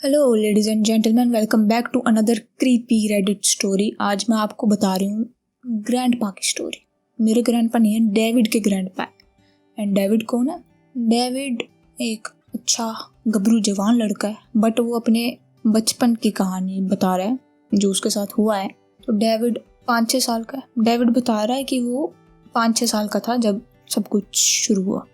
Hello ladies and gentleman, welcome back to another creepy Reddit story. आज मैं आपको बता रही हूँ ग्रैंडपा की स्टोरी। मेरे ग्रैंडपा नहीं है, डेविड के ग्रैंडपा है। एंड डेविड कौन है? डेविड एक अच्छा गबरू जवान लड़का है, बट वो अपने बचपन की कहानी बता रहा है जो उसके साथ हुआ है। तो डेविड 5-6 साल का है। डेविड बता रहा है कि वो 5-6 साल का था जब सब कुछ शुरू हुआ।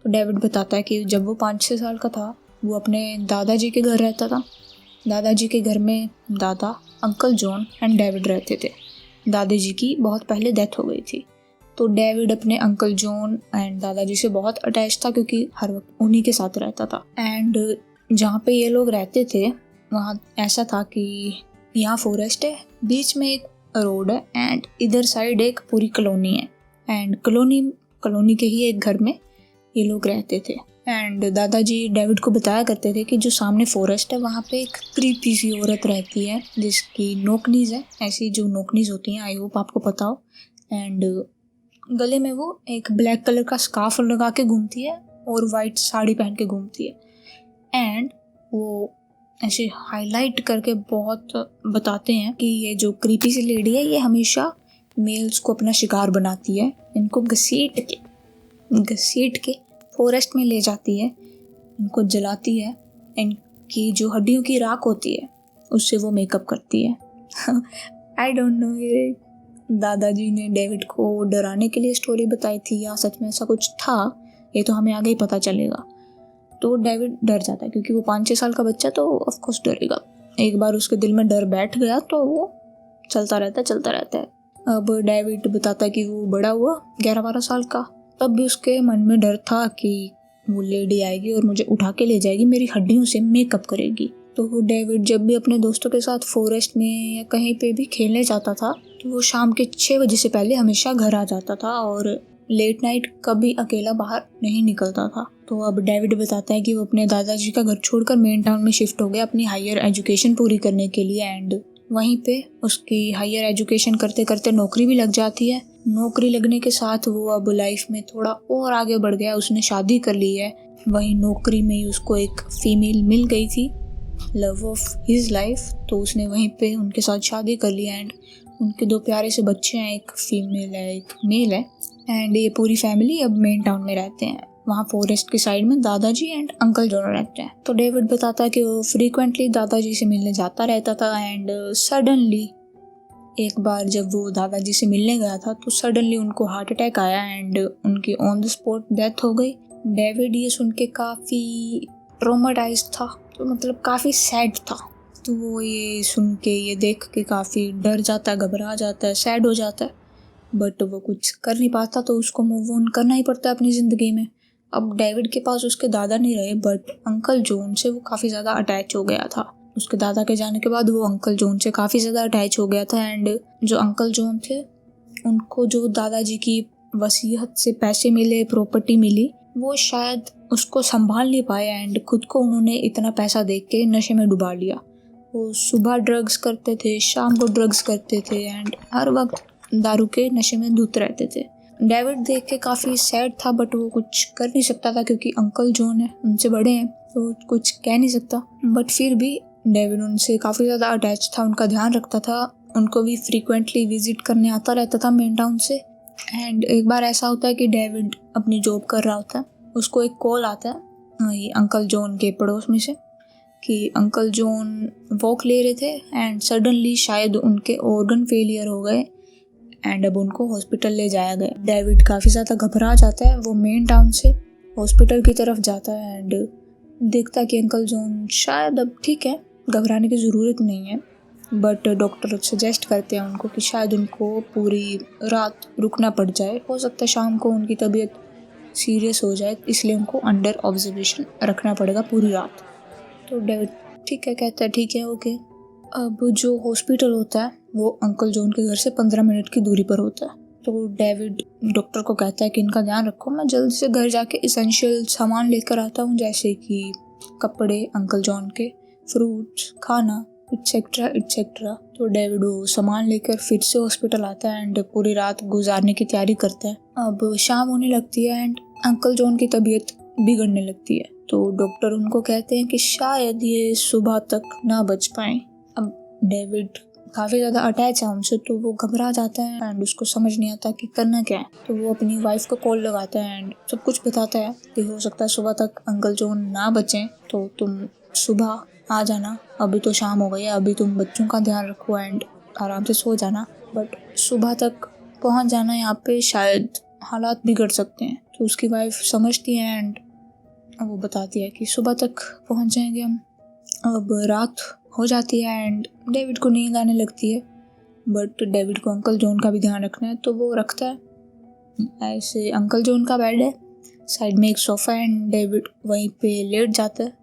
तो डेविड बताता है कि जब वो 5-6 साल का था वो अपने दादाजी के घर रहता था। दादाजी के घर में दादा, अंकल जॉन एंड डेविड रहते थे। दादाजी की बहुत पहले डेथ हो गई थी। तो डेविड अपने अंकल जॉन एंड दादाजी से बहुत अटैच था क्योंकि हर वक्त उन्हीं के साथ रहता था। एंड जहाँ पे ये लोग रहते थे वहाँ ऐसा था कि यहाँ फॉरेस्ट है, बीच में एक रोड है एंड इधर साइड एक पूरी कॉलोनी है। एंड कॉलोनी के ही एक घर में ये लोग रहते थे। एंड दादाजी डेविड को बताया करते थे कि जो सामने फॉरेस्ट है वहाँ पे एक क्रीपी सी औरत रहती है जिसकी नोकनीज है, ऐसी जो नोकनीज होती हैं, आई होप आपको पता हो। एंड गले में वो एक ब्लैक कलर का स्कार्फ लगा के घूमती है और वाइट साड़ी पहन के घूमती है। एंड वो ऐसे हाईलाइट करके बहुत बताते हैं कि ये जो क्रीपी सी लेडी है ये हमेशा मेल्स को अपना शिकार बनाती है। इनको घसीट के फॉरेस्ट में ले जाती है, इनको जलाती है, इनकी जो हड्डियों की राख होती है उससे वो मेकअप करती है। आई डोंट नो ये दादाजी ने डेविड को डराने के लिए स्टोरी बताई थी या सच में ऐसा कुछ था, ये तो हमें आगे ही पता चलेगा। तो डेविड डर जाता है क्योंकि वो 5-6 साल का बच्चा तो ऑफ कोर्स डरेगा। एक बार उसके दिल में डर बैठ गया तो वो चलता रहता है। अब डेविड बताता है कि वो बड़ा हुआ 11-12 साल का, तब भी उसके मन में डर था कि वो लेडी आएगी और मुझे उठा के ले जाएगी, मेरी हड्डियों से मेकअप करेगी। तो वो डेविड जब भी अपने दोस्तों के साथ फॉरेस्ट में या कहीं पे भी खेलने जाता था तो वो शाम के 6 बजे से पहले हमेशा घर आ जाता था और लेट नाइट कभी अकेला बाहर नहीं निकलता था। तो अब डेविड बताता है कि वो अपने दादाजी का घर छोड़कर मेन टाउन में शिफ्ट हो गया अपनी हायर एजुकेशन पूरी करने के लिए। एंड वहीं पे उसकी हायर एजुकेशन करते करते नौकरी भी लग जाती है। नौकरी लगने के साथ वो अब लाइफ में थोड़ा और आगे बढ़ गया, उसने शादी कर ली है। वहीं नौकरी में ही उसको एक फीमेल मिल गई थी, लव ऑफ हिज लाइफ, तो उसने वहीं पे उनके साथ शादी कर ली। एंड उनके 2 प्यारे से बच्चे हैं, एक फीमेल है एक मेल है। एंड ये पूरी फैमिली अब मेन टाउन में रहते हैं। वहाँ फॉरेस्ट की साइड में दादाजी एंड अंकल जॉन रहते हैं। तो डेविड बताता है कि वो फ्रीक्वेंटली दादाजी से मिलने जाता रहता था। एंड सडनली एक बार जब वो दादाजी से मिलने गया था तो सडनली उनको हार्ट अटैक आया एंड उनकी ऑन द स्पॉट डेथ हो गई। डेविड ये सुन के काफ़ी ट्रॉमाटाइज था, तो मतलब काफ़ी सैड था। तो वो ये सुन के ये देख के काफ़ी डर जाता है, घबरा जाता है, सैड हो जाता है, बट वो कुछ कर नहीं पाता। तो उसको मूव ऑन करना ही पड़ता है अपनी ज़िंदगी में। अब डेविड के पास उसके दादा नहीं रहे, बट अंकल जॉन से वो काफ़ी ज़्यादा अटैच हो गया था। उसके दादा के जाने के बाद वो अंकल जॉन से काफ़ी ज़्यादा अटैच हो गया था। एंड जो अंकल जॉन थे उनको जो दादाजी की वसीयत से पैसे मिले, प्रॉपर्टी मिली, वो शायद उसको संभाल नहीं पाए एंड खुद को उन्होंने इतना पैसा देख के नशे में डुबा लिया। वो सुबह ड्रग्स करते थे, शाम को ड्रग्स करते थे एंड हर वक्त दारू के नशे में धुत रहते थे। डेविड देख के काफ़ी सैड था, बट वो कुछ कर नहीं सकता था क्योंकि अंकल जॉन है, उनसे बड़े हैं, तो कुछ कह नहीं सकता। बट फिर भी डेविड उनसे काफ़ी ज़्यादा अटैच था, उनका ध्यान रखता था, उनको भी फ्रीक्वेंटली विजिट करने आता रहता था मेन टाउन से। एंड एक बार ऐसा होता है कि डेविड अपनी जॉब कर रहा होता है, उसको एक कॉल आता है ये अंकल जॉन के पड़ोस में से कि अंकल जॉन वॉक ले रहे थे एंड सडनली शायद उनके ऑर्गन फेलियर हो गए एंड अब उनको हॉस्पिटल ले जाया गया। डेविड काफ़ी ज़्यादा घबरा जाता है, वो मेन टाउन से हॉस्पिटल की तरफ जाता है एंड देखता है कि अंकल जॉन शायद अब ठीक है, घबराने की ज़रूरत नहीं है। बट डॉक्टर सजेस्ट करते हैं उनको कि शायद उनको पूरी रात रुकना पड़ जाए, हो सकता है शाम को उनकी तबीयत सीरियस हो जाए, इसलिए उनको अंडर ऑब्जर्वेशन रखना पड़ेगा पूरी रात। तो डेविड ठीक है कहता है, ठीक है ओके। अब जो हॉस्पिटल होता है वो अंकल जॉन के घर से 15 मिनट की दूरी पर होता है। तो डेविड डॉक्टर को कहता है कि इनका ध्यान रखो, मैं जल्दी से घर जाके इसेंशियल सामान लेकर आता हूँ, जैसे कि कपड़े अंकल जॉन के, फ्रूट्स, खाना, एटसेट्रा एटसेट्रा। तो डेविड वो सामान लेकर फिर से हॉस्पिटल आता है एंड पूरी रात गुजारने की तैयारी करता है। अब शाम होने लगती है एंड अंकल जॉन की तबीयत बिगड़ने लगती है। तो डॉक्टर उनको कहते हैं कि शायद ये सुबह तक ना बच पाए। अब डेविड काफ़ी ज़्यादा अटैच है उनसे, तो वो घबरा जाता है एंड उसको समझ नहीं आता कि करना क्या है। तो वो अपनी वाइफ को कॉल लगाता है एंड सब कुछ बताता है कि हो सकता है सुबह तक अंकल जॉन ना बचें, तो तुम सुबह आ जाना, अभी तो शाम हो गई है, अभी तुम बच्चों का ध्यान रखो एंड आराम से सो जाना, बट सुबह तक पहुंच जाना, यहाँ पे शायद हालात बिगड़ सकते हैं। तो उसकी वाइफ समझती है एंड वो बताती है कि सुबह तक पहुंच जाएंगे हम। अब रात हो जाती है एंड डेविड को नींद आने लगती है, बट डेविड को अंकल जॉन का भी ध्यान रखना है, तो वो रखता है। ऐसे अंकल जॉन का बेड है, साइड में एक सोफ़ा है एंड डेविड वहीं पे लेट जाता है,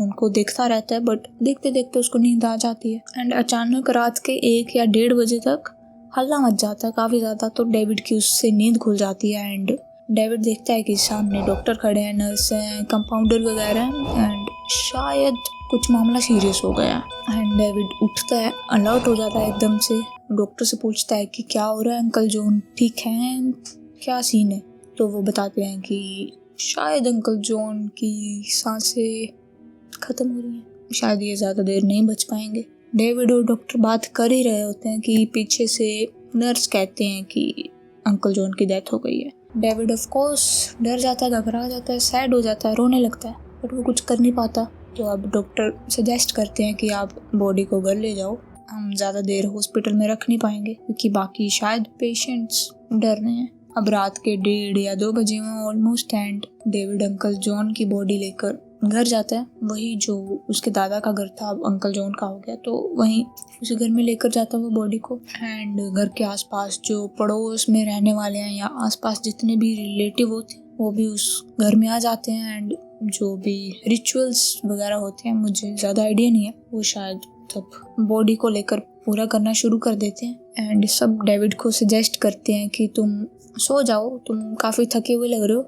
उनको देखता रहता है, बट देखते देखते उसको नींद आ जाती है। एंड अचानक रात के 1 या 1:30 बजे तक हल्ला मच जाता है काफ़ी ज़्यादा, तो डेविड की उससे नींद खुल जाती है एंड डेविड देखता है कि सामने डॉक्टर खड़े हैं, नर्स हैं, कंपाउंडर वगैरह हैं एंड शायद कुछ मामला सीरियस हो गया है। एंड डेविड उठता है, अलर्ट हो जाता है एकदम से, डॉक्टर से पूछता है कि क्या हो रहा है अंकल जॉन, ठीक हैं, क्या सीन है। तो वो बताते हैं कि शायद अंकल जॉन की सांसें ख़त्म हो रही हैं, शायद ये ज़्यादा देर नहीं बच पाएंगे। डेविड और डॉक्टर बात कर ही रहे होते हैं कि पीछे से नर्स कहते हैं कि अंकल जॉन की डेथ हो गई है। डेविड ऑफ कोर्स डर जाता है, घबरा जाता है, सैड हो जाता है, रोने लगता है, बट वो कुछ कर नहीं पाता। तो अब डॉक्टर सजेस्ट करते हैं कि आप बॉडी को घर ले जाओ, हम ज़्यादा देर हॉस्पिटल में रख नहीं पाएंगे क्योंकि बाकी शायद पेशेंट्स डर रहे हैं। अब रात के 1:30 या 2 बजे में almost and David uncle John की बॉडी लेकर घर जाता है, वही जो उसके दादा का घर था अब अंकल जॉन का हो गया, तो वहीं उसी घर में लेकर जाता है वो बॉडी को। एंड घर के आसपास जो पड़ोस में रहने वाले हैं या आसपास जितने भी रिलेटिव होते हैं वो भी उस घर में आ जाते हैं एंड जो भी रिचुअल्स वगैरह होते हैं, मुझे ज़्यादा आइडिया नहीं है, वो शायद तब बॉडी को लेकर पूरा करना शुरू कर देते हैं। एंड सब डेविड को सजेस्ट करते हैं कि तुम सो जाओ, तुम काफ़ी थके हुए लग रहे हो,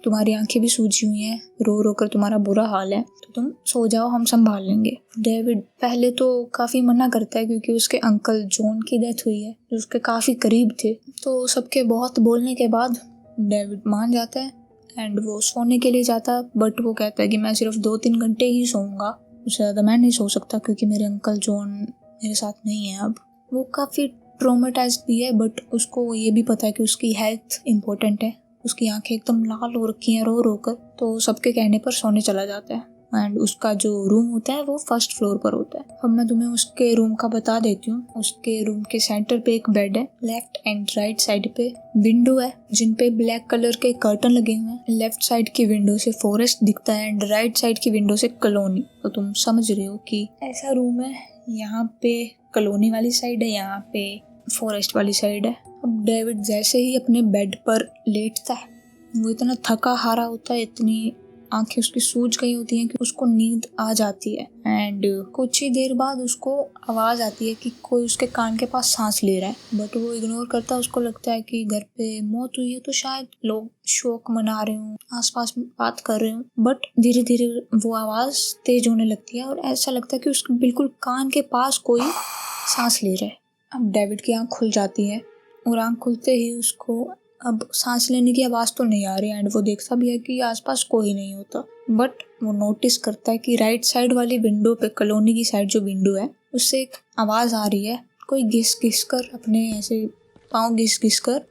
तुम्हारी आंखें भी सूजी हुई हैं, रो रो कर तुम्हारा बुरा हाल है, तो तुम सो जाओ, हम संभाल लेंगे। डेविड पहले तो काफ़ी मना करता है क्योंकि उसके अंकल जॉन की डेथ हुई है जो उसके काफ़ी करीब थे, तो सबके बहुत बोलने के बाद डेविड मान जाता है एंड वो सोने के लिए जाता, बट वो कहता है कि मैं सिर्फ 2-3 घंटे ही सोऊंगा, उससे ज़्यादा मैं नहीं सो सकता क्योंकि मेरे अंकल जॉन मेरे साथ नहीं है। अब वो काफ़ी ट्रॉमेटाइज्ड भी है, बट उसको ये भी पता है कि उसकी हेल्थ इम्पोर्टेंट है, उसकी आंखें एकदम लाल हो रखी हैं रो रो कर, तो सबके कहने पर सोने चला जाता है। एंड उसका जो रूम होता है वो 1st फ्लोर पर होता है। अब मैं तुम्हें उसके रूम का बता देती हूँ। उसके रूम के सेंटर पे एक बेड है, लेफ्ट एंड राइट साइड पे विंडो है जिन पे ब्लैक कलर के कर्टन लगे हुए हैं। लेफ्ट साइड की विंडो से फॉरेस्ट दिखता है एंड राइट साइड की विंडो से कॉलोनी। तो तुम समझ रहे हो कि ऐसा रूम है, यहाँ पे कॉलोनी वाली साइड है, यहाँ पे फॉरेस्ट वाली साइड है। अब डेविड जैसे ही अपने बेड पर लेटता है, वो इतना थका हारा होता है, इतनी आंखें उसकी सूज गई होती हैं कि उसको नींद आ जाती है। एंड कुछ ही देर बाद उसको आवाज़ आती है कि कोई उसके कान के पास सांस ले रहा है, बट वो इग्नोर करता है। उसको लगता है कि घर पे मौत हुई है तो शायद लोग शोक मना रहे हों, आसपास बात कर रहे हों, बट धीरे धीरे वो आवाज़ तेज होने लगती है और ऐसा लगता है कि उसके बिल्कुल कान के पास कोई सांस ले रहा है। अब डेविड की आँख खुल जाती है और आँख खुलते ही उसको अब सांस लेने की आवाज़ तो नहीं आ रही एंड वो देखता भी है कि आसपास कोई नहीं होता, बट वो नोटिस करता है कि राइट साइड वाली विंडो पे, कॉलोनी की साइड जो विंडो है, उससे एक आवाज़ आ रही है, कोई घिस घिस कर अपने ऐसे पाँव घिस घिस कर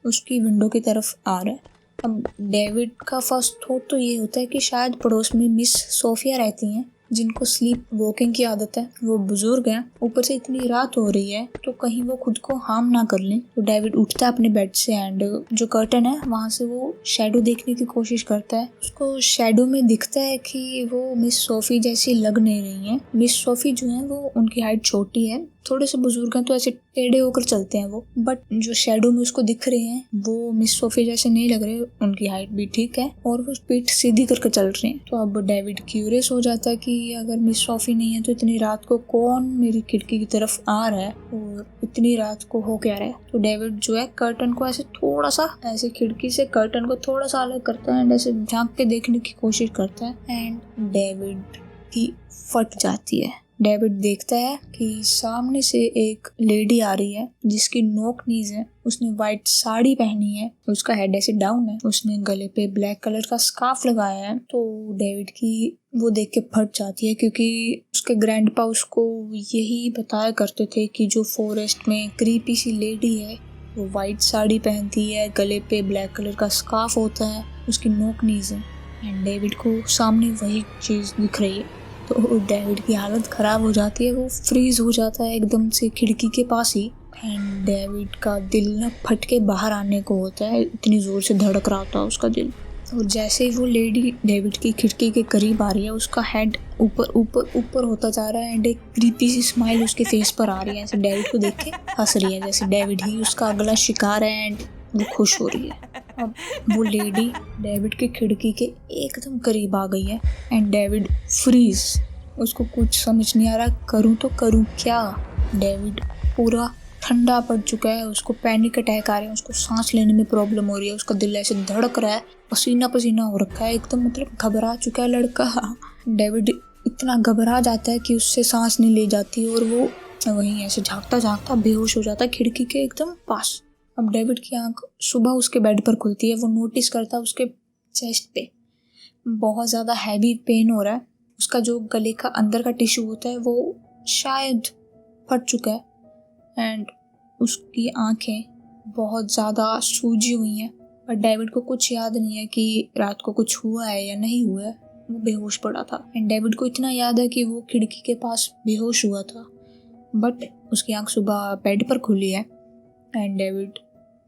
उसकी विंडो की तरफ आ रहा है। अब डेविड का फर्स्ट थॉट तो ये होता है कि शायद पड़ोस में मिस सोफिया रहती हैं जिनको स्लीप वॉकिंग की आदत है, वो बुजुर्ग हैं, ऊपर से इतनी रात हो रही है तो कहीं वो खुद को हार्म ना कर लें। तो डेविड उठता है अपने बेड से एंड जो कर्टन है वहाँ से वो शैडो देखने की कोशिश करता है। उसको शैडो में दिखता है कि वो मिस सोफी जैसी लग नहीं रही हैं। मिस सोफी जो है वो, उनकी हाइट छोटी है, थोड़े से बुजुर्ग हैं तो ऐसे टेढ़े होकर चलते हैं वो, बट जो शैडो में उसको दिख रहे हैं वो मिस सोफी जैसे नहीं लग रहे, उनकी हाइट भी ठीक है और वो पीठ सीधी करके चल रहे हैं। तो अब डेविड क्यूरियस हो जाता है कि अगर मिस सोफी नहीं है तो इतनी रात को कौन मेरी खिड़की की तरफ आ रहा है और इतनी रात को हो क्या रहा है। तो डेविड जो है कर्टन को ऐसे थोड़ा सा, ऐसे खिड़की से कर्टन को थोड़ा सा अलग करता है एंड ऐसे झांक के देखने की कोशिश करता है एंड डेविड की फट जाती है। डेविड देखता है कि सामने से एक लेडी आ रही है जिसकी नोक नीज है, उसने वाइट साड़ी पहनी है, उसका हेड ऐसे डाउन है, उसने गले पे ब्लैक कलर का स्कार्फ लगाया है। तो डेविड की वो देख के फट जाती है, क्योंकि उसके ग्रैंडपा उसको यही बताया करते थे कि जो फॉरेस्ट में क्रीपी सी लेडी है वो वाइट साड़ी पहनती है, गले पे ब्लैक कलर का स्कार्फ होता है, उसकी नोक नीज है। एंड डेविड को सामने वही चीज़ दिख रही है। तो डेविड की हालत ख़राब हो जाती है, वो फ्रीज हो जाता है एकदम से खिड़की के पास ही। एंड डेविड का दिल ना फट के बाहर आने को होता है, इतनी ज़ोर से धड़क रहा होता है उसका दिल। और जैसे ही वो लेडी डेविड की खिड़की के करीब आ रही है, उसका हेड ऊपर ऊपर ऊपर होता जा रहा है एंड एक क्रीपी सी स्माइल उसके फेस पर आ रही है, ऐसे डेविड को देख के हंस रही है, जैसे डेविड ही उसका अगला शिकार है एंड वो खुश हो रही है। अब वो लेडी डेविड की खिड़की के एकदम करीब आ गई है एंड डेविड फ्रीज, उसको कुछ समझ नहीं आ रहा करूँ तो करूँ क्या। डेविड पूरा ठंडा पड़ चुका है, उसको पैनिक अटैक आ रहे हैं, उसको सांस लेने में प्रॉब्लम हो रही है, उसका दिल ऐसे धड़क रहा है, पसीना पसीना हो रखा है एकदम, मतलब घबरा चुका है लड़का। डेविड इतना घबरा जाता है कि उससे सांस नहीं ले जाती और वो वहीं ऐसे झाँकता झाँकता बेहोश हो जाता है खिड़की के एकदम पास। अब डेविड की आंख सुबह उसके बेड पर खुलती है, वो नोटिस करता है उसके चेस्ट पे बहुत ज़्यादा हैवी पेन हो रहा है, उसका जो गले का अंदर का टिश्यू होता है वो शायद फट चुका है एंड उसकी आंखें बहुत ज़्यादा सूजी हुई हैं। पर डेविड को कुछ याद नहीं है कि रात को कुछ हुआ है या नहीं हुआ है, वो बेहोश पड़ा था। एंड डेविड को इतना याद है कि वो खिड़की के पास बेहोश हुआ था, बट उसकी आंख सुबह बेड पर खुली है। एंड डेविड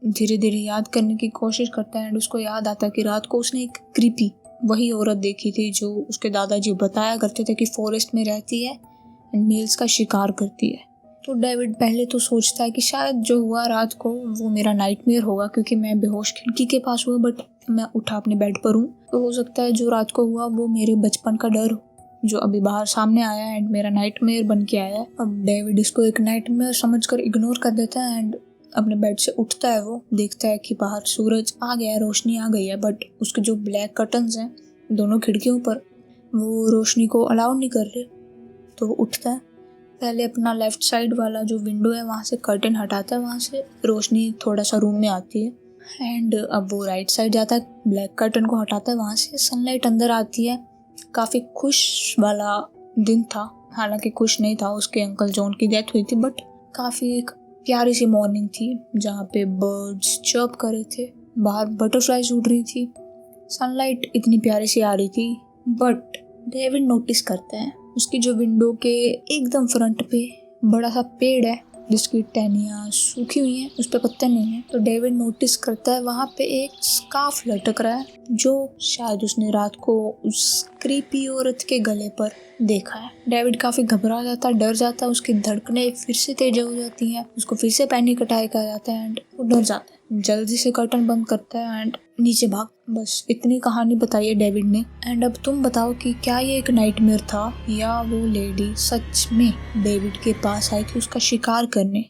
धीरे धीरे याद करने की कोशिश करता है एंड उसको याद आता है कि रात को उसने एक क्रीपी वही औरत देखी थी जो उसके दादाजी बताया करते थे कि फॉरेस्ट में रहती है एंड मेल्स का शिकार करती है। तो डेविड पहले तो सोचता है कि शायद जो हुआ रात को वो मेरा नाइटमेयर होगा, क्योंकि मैं बेहोश खिड़की के पास हुआ बट मैं उठा अपने बेड पर हूँ, तो हो सकता है जो रात को हुआ वो मेरे बचपन का डर हो जो अभी बाहर सामने आया एंड मेरा नाइटमेयर बन के आया है। अब डेविड इसको एक नाइटमेयर समझकर इग्नोर कर देता है एंड अपने बेड से उठता है। वो देखता है कि बाहर सूरज आ गया है, रोशनी आ गई है, बट उसके जो ब्लैक कर्टन्स हैं दोनों खिड़कियों पर वो रोशनी को अलाउ नहीं कर रहे। तो वो उठता है, पहले अपना लेफ्ट साइड वाला जो विंडो है वहाँ से कर्टन हटाता है, वहाँ से रोशनी थोड़ा सा रूम में आती है। एंड अब वो राइट साइड जाता है, ब्लैक कर्टन को हटाता है, वहाँ से सनलाइट अंदर आती है। काफ़ी खुश वाला दिन था, हालांकि खुश नहीं था, उसके अंकल जॉन की डेथ हुई थी, बट काफ़ी एक प्यारी सी मॉर्निंग थी जहाँ पे बर्ड्स चर्प कर रहे थे, बाहर बटरफ्लाइज उड़ रही थी, सनलाइट इतनी प्यारी सी आ रही थी। बट डेविड नोटिस करता है उसकी जो विंडो के एकदम फ्रंट पे बड़ा सा पेड़ है जिसकी टहनियाँ सूखी हुई हैं, उस पर पत्ते नहीं हैं। तो डेविड नोटिस करता है वहाँ पे एक स्कार्फ लटक रहा है जो शायद उसने रात को उस क्रीपी औरत के गले पर देखा है। डेविड काफ़ी घबरा जाता है, डर जाता है, उसकी धड़कनें फिर से तेज हो जाती हैं, उसको फिर से पैनिक अटैक आ जाता है एंड वो डर जाता है, जल्दी से कर्टन बंद करता है एंड नीचे भाग। बस इतनी कहानी बताई है डेविड ने। एंड अब तुम बताओ कि क्या ये एक नाइटमेयर था या वो लेडी सच में डेविड के पास आई थी उसका शिकार करने।